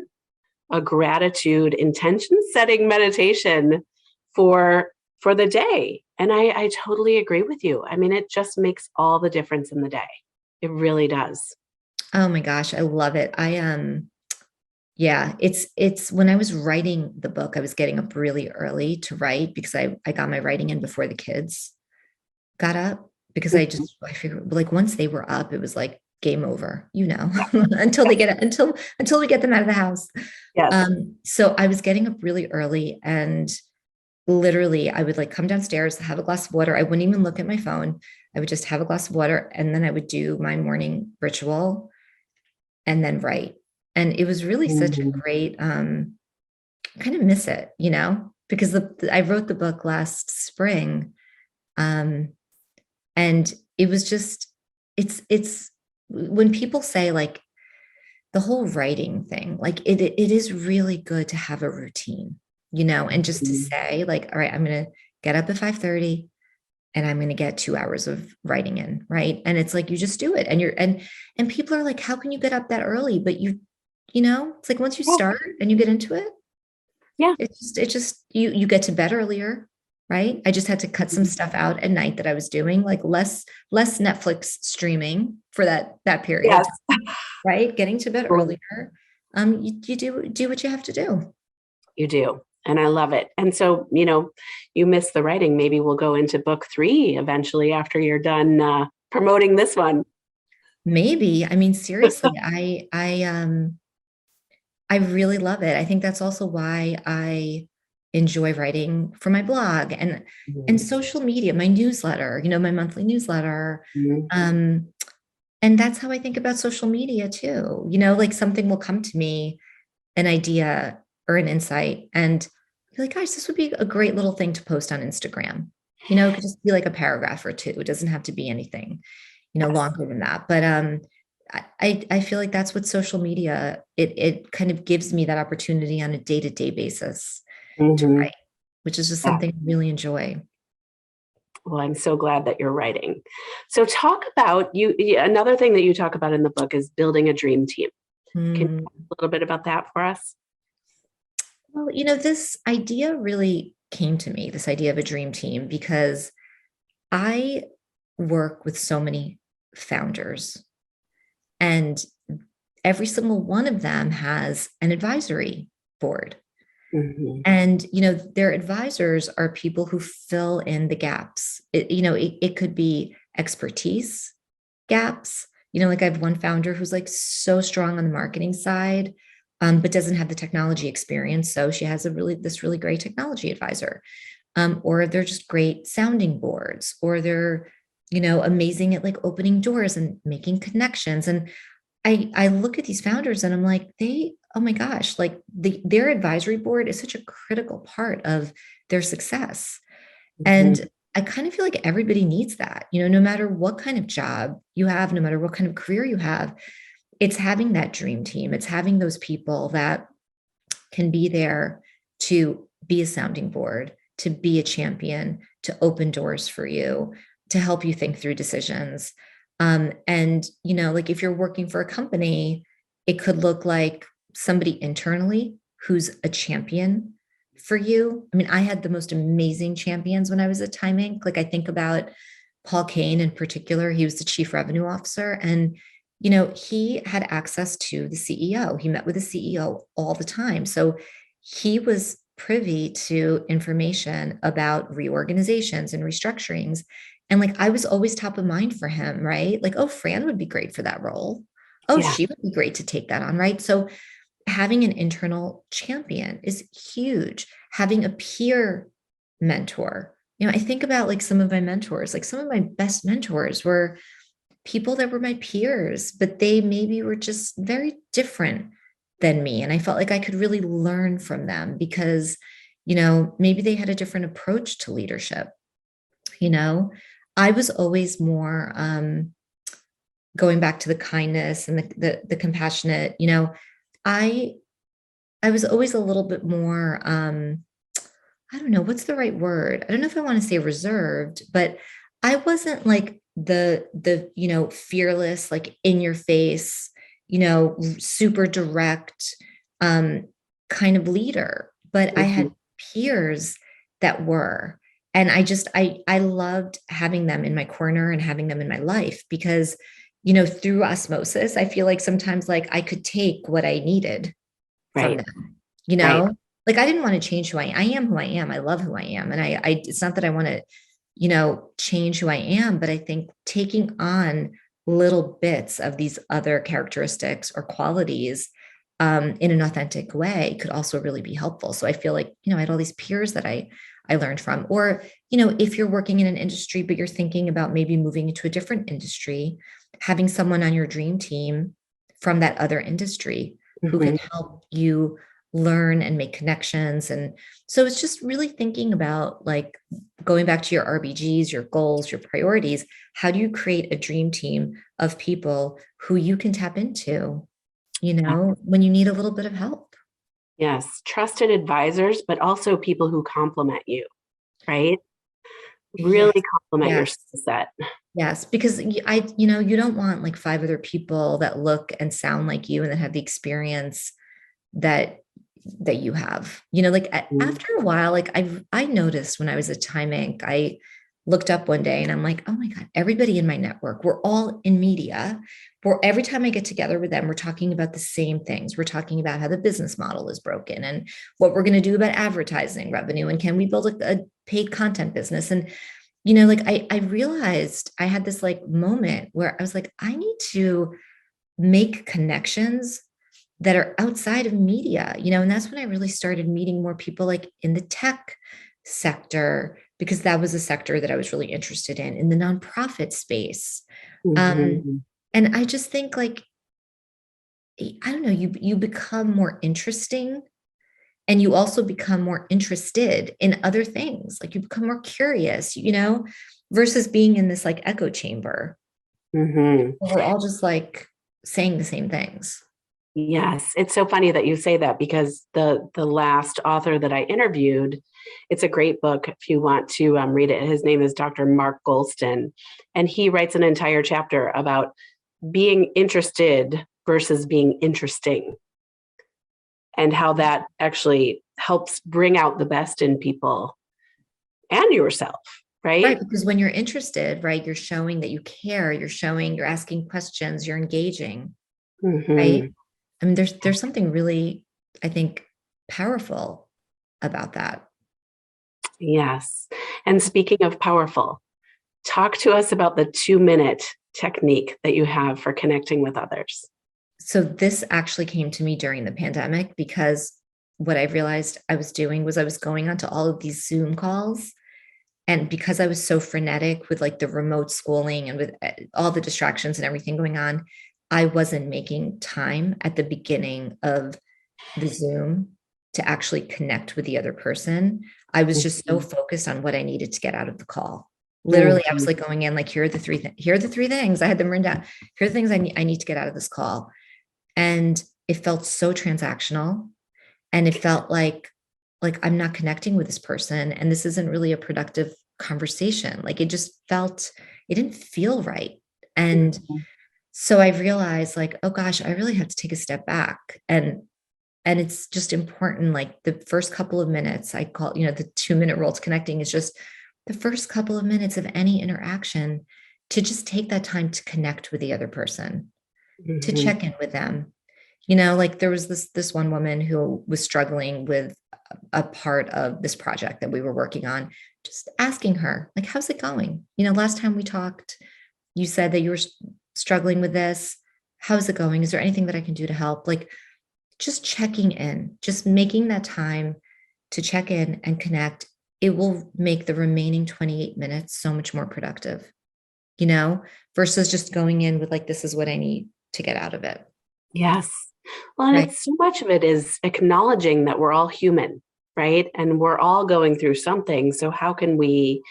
S1: a gratitude intention setting meditation for for the day. And I totally agree with you. I mean, it just makes all the difference in the day. It really does.
S2: Oh my gosh, I love it. Yeah, it's when I was writing the book, I was getting up really early to write because I got my writing in before the kids got up, because
S1: Mhm.
S2: I figured like once they were up, it was like game over, until we get them out of the house.
S1: Yes.
S2: So I was getting up really early, and literally I would like come downstairs, have a glass of water. I wouldn't even look at my phone. I would just have a glass of water, and then I would do my morning ritual and then write. And it was really such a
S1: Mhm.
S2: great kind of miss it, because I wrote the book last spring. Um, and it was just, it's when people say like the whole writing thing, like it is really good to have a routine, and just to
S1: Mhm.
S2: say like, all right, I'm going to get up at 5:30 and I'm going to get 2 hours of writing in, right? And it's like you just do it, and and people are like, how can you get up that early? But it's like once you
S1: Yeah.
S2: start and you get into it,
S1: Yeah.
S2: it's just you get to bed earlier, right? I just had to cut some
S1: Mhm.
S2: stuff out at night that I was doing, like less Netflix streaming for that period of
S1: Yes.
S2: time, right? Getting to bed
S1: Well,
S2: earlier. You do what you have to do.
S1: you do. And I love it. And so, you miss the writing. Maybe we'll go into book 3 eventually after you're done promoting this one.
S2: Maybe. I mean, seriously, I really love it. I think that's also why I enjoy writing for my blog and
S1: Mhm.
S2: social media, my newsletter, my monthly newsletter.
S1: Mhm.
S2: Um, and that's how I think about social media too. Like something will come to me, an idea or an insight, and be like, guys, this would be a great little thing to post on Instagram. It could just be like a paragraph or two. It doesn't have to be anything,
S1: Yes.
S2: longer than that. But I feel like that's what social media, it kind of gives me that opportunity on a day-to-day basis to
S1: Mhm.
S2: write, which is just
S1: Yeah.
S2: something I really enjoy.
S1: Well, I'm so glad that you're writing. So talk about another thing that you talk about in the book is building a dream team. Can you
S2: Hmm.
S1: talk a little bit about that for us?
S2: Well, this idea really came to me, this idea of a dream team, because I work with so many founders, and every single one of them has an advisory board.
S1: Mhm.
S2: And, their advisors are people who fill in the gaps. It could be expertise gaps. Like I have one founder who's like so strong on the marketing side, but doesn't have the technology experience. So she has this really great technology advisor. Or they're just great sounding boards, or they're, amazing at like opening doors and making connections. And I look at these founders and I'm like, oh my gosh, like their advisory board is such a critical part of their success.
S1: Mhm.
S2: And I kind of feel like everybody needs that, no matter what kind of job you have, no matter what kind of career you have, it's having that dream team. It's having those people that can be there to be a sounding board, to be a champion, to open doors for you, to help you think through decisions. And, like if you're working for a company, it could look like somebody internally who's a champion for you. I mean, I had the most amazing champions when I was at Time Inc. Like I think about Paul Kane in particular. He was the chief revenue officer, and he had access to the CEO. He met with the CEO all the time. So he was privy to information about reorganizations and restructurings. And like I was always top of mind for him, right? Like, oh, Fran would be great for that role. Oh,
S1: Yeah.
S2: she would be great to take that on, right? So having an internal champion is huge. Having a peer mentor. I think about like some of my mentors, like some of my best mentors were people that were my peers, but they maybe were just very different than me. And I felt like I could really learn from them because, maybe they had a different approach to leadership. You know, I was always more going back to the kindness and the compassionate, I I was always a little bit more I don't know what's the right word. I don't know if I want to say reserved, but I wasn't like the fearless, like in your face, super direct um kind of leader. But I
S1: Mhm.
S2: had peers that were. And I loved having them in my corner and having them in my life because through osmosis, I feel like sometimes like I could take what I needed from
S1: Right.
S2: them,
S1: Right.
S2: like I didn't want to change I am who I am. I love who I am. And I it's not that I want to, change who I am, but I think taking on little bits of these other characteristics or qualities in an authentic way could also really be helpful. So I feel like, I had all these peers that I learned from, or, if you're working in an industry, but you're thinking about maybe moving into a different industry, having someone on your dream team from that other industry who can
S1: Mhm.
S2: help you learn and make connections. And so it's just really thinking about like going back to your RBGs, your goals, your priorities. How do you create a dream team of people who you can tap into,
S1: Yeah.
S2: when you need a little bit of help?
S1: Yes, trusted advisors, but also people who complement you, right? Really
S2: Yes.
S1: complement your
S2: Yes.
S1: skill set.
S2: Yes, because you don't want like five other people that look and sound like you and that have the experience that you have. Like
S1: Mm.
S2: after a while, like I noticed when I was at Time Inc., I looked up one day and I'm like, oh my God, everybody in my network, we're all in media. Every time I get together with them, we're talking about the same things. We're talking about how the business model is broken and what we're going to do about advertising revenue and can we build a paid content business. And like I realized I had this like moment where I was like, I need to make connections that are outside of media, and that's when I really started meeting more people like in the tech sector, because that was a sector that I was really interested in the nonprofit space. Um,
S1: Mhm.
S2: and I just think like, I don't know, you become more interesting and you also become more interested in other things. Like you become more curious, versus being in this like echo chamber.
S1: Mhm.
S2: We're all just like saying the same things.
S1: Yes, it's so funny that you say that because the last author that I interviewed, it's a great book if you want to read it. His name is Dr. Mark Golston, and he writes an entire chapter about being interested versus being interesting, and how that actually helps bring out the best in people and yourself,
S2: Right.
S1: right?
S2: Because when you're interested, right, you're showing that you care, you're asking questions, you're engaging, right?
S1: Hmm.
S2: I mean, there's something really, I think, powerful about that.
S1: Yes. And speaking of powerful, talk to us about the 2-minute technique that you have for connecting with others.
S2: So this actually came to me during the pandemic because what I realized I was doing was I was going onto all of these Zoom calls. And because I was so frenetic with like the remote schooling and with all the distractions and everything going on, I wasn't making time at the beginning of the Zoom to actually connect with the other person. I was just so
S1: Mhm.
S2: focused on what I needed to get out of the call. Literally, I was
S1: Mhm.
S2: like going in like, here are the three things. I had them written down. Here are the things I need to get out of this call. And it felt so transactional. And it felt like I'm not connecting with this person. And this isn't really a productive conversation. Like it didn't feel right. And
S1: Mhm.
S2: so I realized like, oh gosh, I really have to take a step back. And it's just important, like the first couple of minutes, I call, the 2-minute rule to connecting is just the first couple of minutes of any interaction to just take that time to connect with the other person, to
S1: Mhm.
S2: check in with them. Like there was this one woman who was struggling with a part of this project that we were working on, just asking her, like, how's it going? Last time we talked, you said that you were struggling with this. How's it going? Is there anything that I can do to help? Like, just checking in, just making that time to check in and connect. It will make the remaining 28 minutes so much more productive, versus just going in with like, this is what I need to get out of it.
S1: Yes. Well, and
S2: Right.
S1: it's so much of it is acknowledging that we're all human, right? And we're all going through something. So, how can we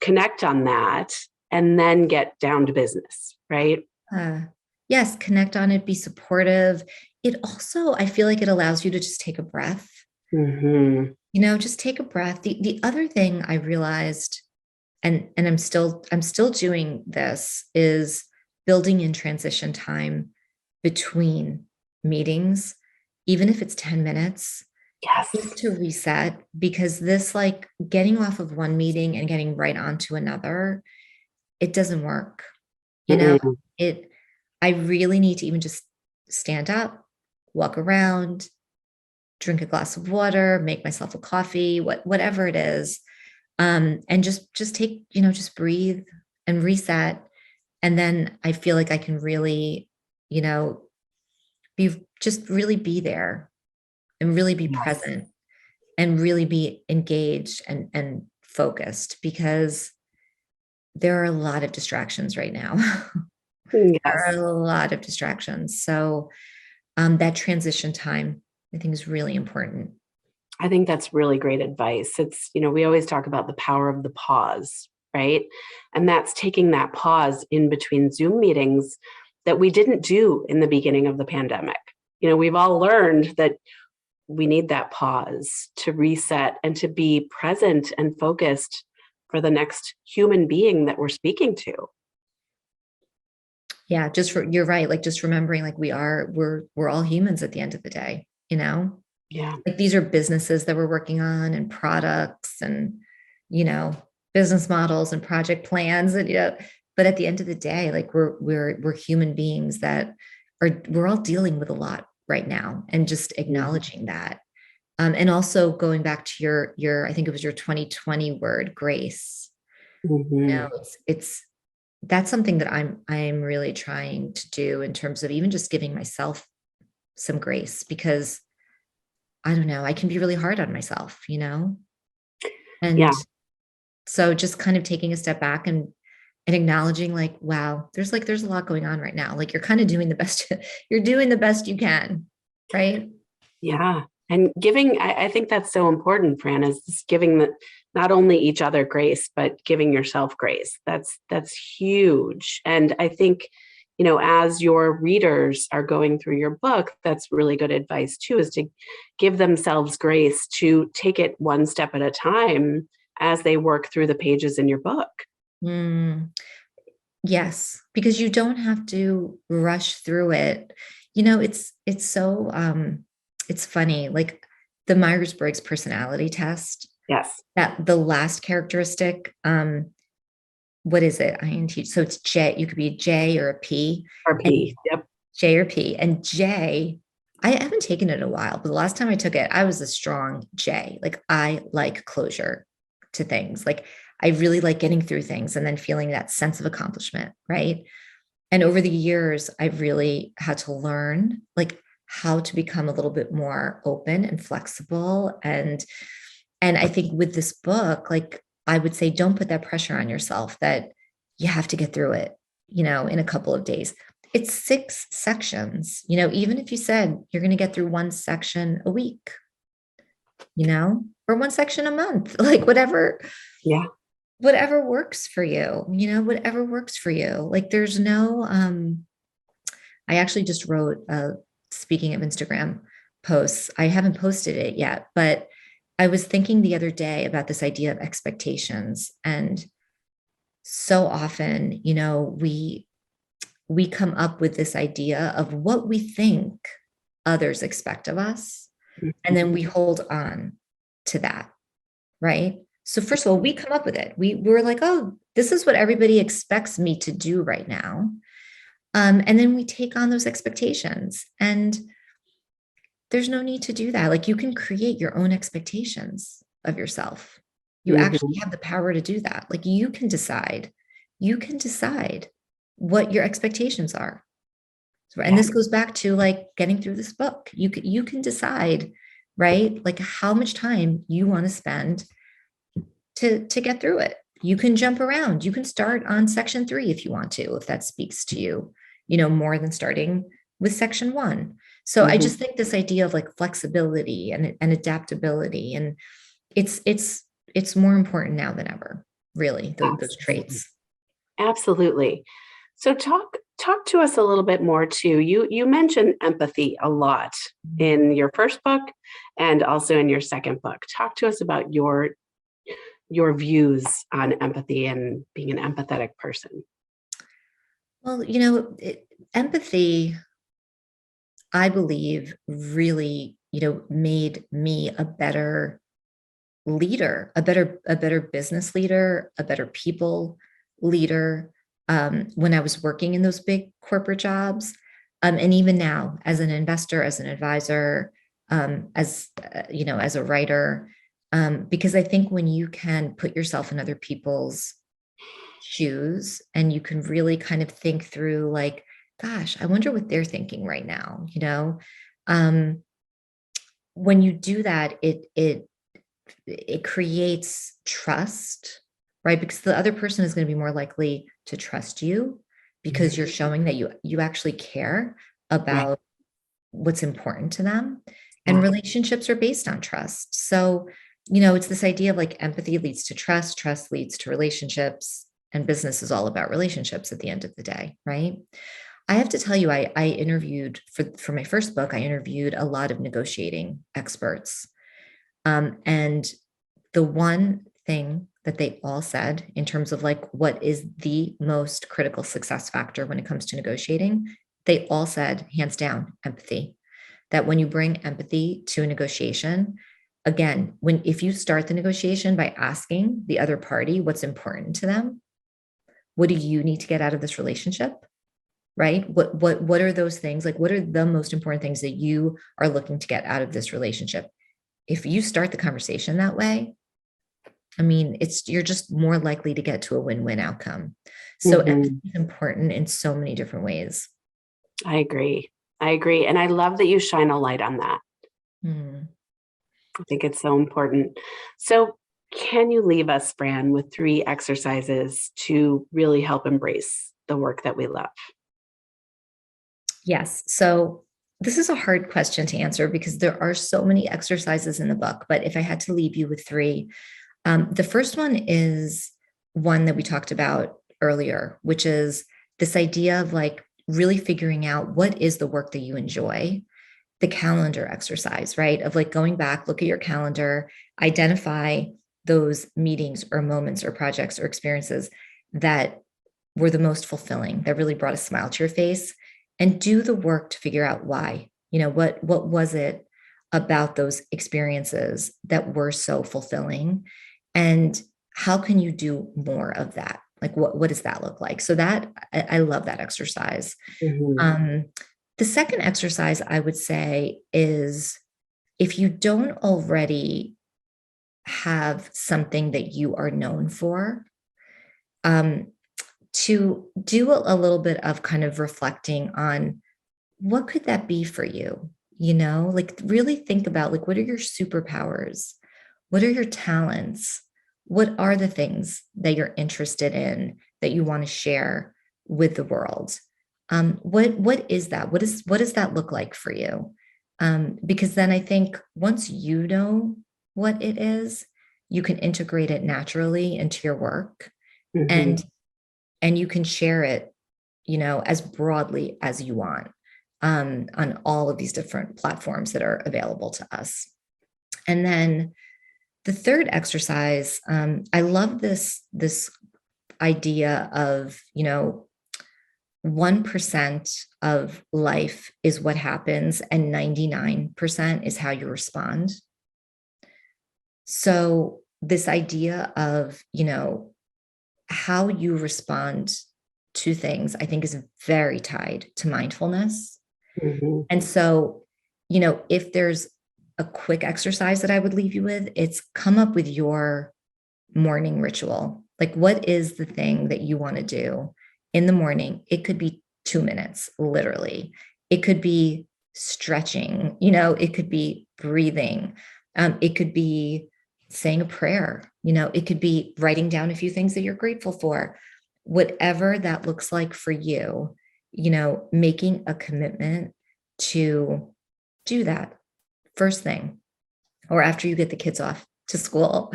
S1: connect on that and then get down to business, right?
S2: Uh, yes, connect on it, be supportive. It also, I feel like it allows you to just take a breath,
S1: Hmm.
S2: just take a breath. The other thing I realized, and I'm still doing this, is building in transition time between meetings, even if it's 10 minutes, just
S1: Yes.
S2: to reset, because this like getting off of one meeting and getting right onto another, it doesn't work. You know,
S1: Mm-mm.
S2: it, I really need to even just stand up, walk around, drink a glass of water, make myself a coffee, whatever it is. And just take, just breathe and reset. And then I feel like I can really, you know, just really be there and really be
S1: Yes.
S2: present and really be engaged and focused, because there are a lot of distractions right now. There are
S1: Yes.
S2: a lot of distractions. So that transition time I think is really important.
S1: I think that's really great advice. It's, we always talk about the power of the pause, right? And that's taking that pause in between Zoom meetings that we didn't do in the beginning of the pandemic. We've all learned that we need that pause to reset and to be present and focused for the next human being that we're speaking to.
S2: Yeah, you're right. Like just remembering like we're all humans at the end of the day,
S1: Yeah.
S2: Like these are businesses that we're working on and products and, you know, business models and project plans and, but at the end of the day, like we're human beings that we're all dealing with a lot right now and just acknowledging that. And also going back to your, I think it was your 2020 word, grace.
S1: Mm-hmm.
S2: It's that's something that I'm really trying to do in terms of even just giving myself some grace because I don't know, I can be really hard on myself,
S1: Yeah.
S2: And so just kind of taking a step back and acknowledging like, wow, there's a lot going on right now. Like you're kind of doing the best, you're doing the best you can, right?
S1: Yeah. And giving, I think that's so important, Fran, is just giving not only each other grace, but giving yourself grace. That's huge. And I think, as your readers are going through your book, that's really good advice too, is to give themselves grace to take it one step at a time as they work through the pages in your book.
S2: Mm, yes, because you don't have to rush through it. It's so it's funny, like the Myers-Briggs personality test,
S1: Yes.
S2: that the last characteristic, what is it? INT. So it's J, you could be a J or a P. And
S1: RP. Yep.
S2: J or P. And J, I haven't taken it in a while, but the last time I took it, I was a strong J. Like I like closure to things. Like I really like getting through things and then feeling that sense of accomplishment, right? And over the years, I've really had to learn like how to become a little bit more open and flexible. And I think with this book, like I would say, don't put that pressure on yourself that you have to get through it, in a couple of days. It's 6 sections, even if you said you're going to get through one section a week, or one section a month, like
S1: Yeah.
S2: whatever works for you, whatever works for you. Like there's no, I actually just wrote, speaking of Instagram posts, I haven't posted it yet, but I was thinking the other day about this idea of expectations. And so often, we come up with this idea of what we think others expect of us. And then we hold on to that, right? So first of all, we come up with it. We're like, oh, this is what everybody expects me to do right now. And then we take on those expectations. And there's no need to do that. Like you can create your own expectations of yourself. You actually
S1: Mm-hmm.
S2: have the power to do that. Like you can decide what your expectations are. And
S1: Yeah.
S2: this goes back to like getting through this book. You can decide, right? Like how much time you want to spend to get through it. You can jump around. You can start on section 3 if you want to, if that speaks to you, more than starting with section 1. So I
S1: Mm-hmm.
S2: just think this idea of like flexibility and adaptability, and it's more important now than ever, really, those traits.
S1: Absolutely. So talk to us a little bit more too. You mentioned empathy a lot in your first book and also in your second book. Talk to us about your views on empathy and being an empathetic person.
S2: Well, empathy, I believe, really, made me a better leader, a better business leader, a better people leader, when I was working in those big corporate jobs, and even now as an investor, as an advisor, as a writer, because I think when you can put yourself in other people's shoes and you can really kind of think through like, gosh, I wonder what they're thinking right now, um, when you do that, it creates trust, right? Because the other person is going to be more likely to trust you because you're showing that you actually care
S1: Right.
S2: about what's important to them. And
S1: Yeah.
S2: relationships are based on trust. So, it's this idea of like empathy leads to trust leads to relationships, and business is all about relationships at the end of the day, right? I have to tell you, I interviewed for my first book, I interviewed a lot of negotiating experts. And the one thing that they all said in terms of like what is the most critical success factor when it comes to negotiating, they all said, hands down, empathy. That when you bring empathy to a negotiation, again, if you start the negotiation by asking the other party what's important to them, what do you need to get out of this relationship? Right? What are those things? Like, what are the most important things that you are looking to get out of this relationship? If you start the conversation that way, I mean, you're just more likely to get to a win-win outcome. So empathy
S1: Hmm.
S2: is important in so many different ways.
S1: I agree. I agree. And I love that you shine a light on that.
S2: Hmm.
S1: I think it's so important. So, can you leave us, Fran, with 3 exercises to really help embrace the work that we love?
S2: Yes. So this is a hard question to answer because there are so many exercises in the book. But if I had to leave you with three, the first one is one that we talked about earlier, which is this idea of like really figuring out what is the work that you enjoy, the calendar exercise, right? Of like going back, look at your calendar, identify those meetings or moments or projects or experiences that were the most fulfilling, that really brought a smile to your face, and do the work to figure out why. What was it about those experiences that were so fulfilling? And how can you do more of that? Like what does that look like? So that I love that exercise.
S1: Hmm.
S2: Um, the second exercise I would say is if you don't already have something that you are known for, um, to do a little bit of kind of reflecting on what could that be for you, like really think about like what are your superpowers, what are your talents, what are the things that you're interested in that you want to share with the world. What is that, what does that look like for you? Because then I think once you know what it is, you can integrate it naturally into your work,
S1: Hmm.
S2: and you can share it, as broadly as you want, on all of these different platforms that are available to us. And then the third exercise, I love this idea of 1% of life is what happens, and 99% is how you respond. So this idea of how you respond to things, I think, is very tied to mindfulness.
S1: Hmm.
S2: And so, if there's a quick exercise that I would leave you with, it's come up with your morning ritual. Like, what is the thing that you want to do in the morning? It could be 2 minutes, literally. It could be stretching, it could be breathing. It could be saying a prayer, it could be writing down a few things that you're grateful for. Whatever that looks like for you, making a commitment to do that first thing or after you get the kids off to school.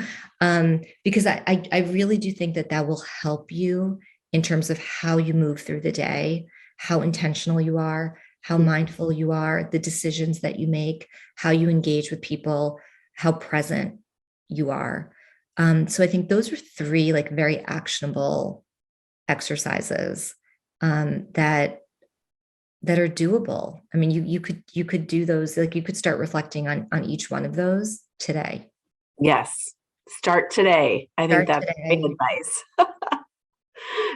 S2: Because I really do think that that will help you in terms of how you move through the day, how intentional you are, how mindful you are, the decisions that you make, how you engage with people, how present you are. So I think those are three like very actionable exercises, that are doable. I mean, you could do those, like you could start reflecting on each one of those today.
S1: Yes. Start today. I think
S2: Start
S1: that's great
S2: today.
S1: advice.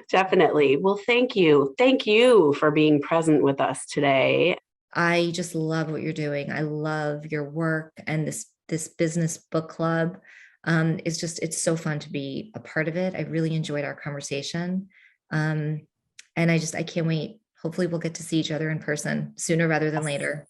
S1: Definitely. Well, thank you. Thank you for being present with us today.
S2: I just love what you're doing. I love your work, and this business book club. It's so fun to be a part of it. I really enjoyed our conversation. Um, and I can't wait. Hopefully we'll get to see each other in person sooner rather than later.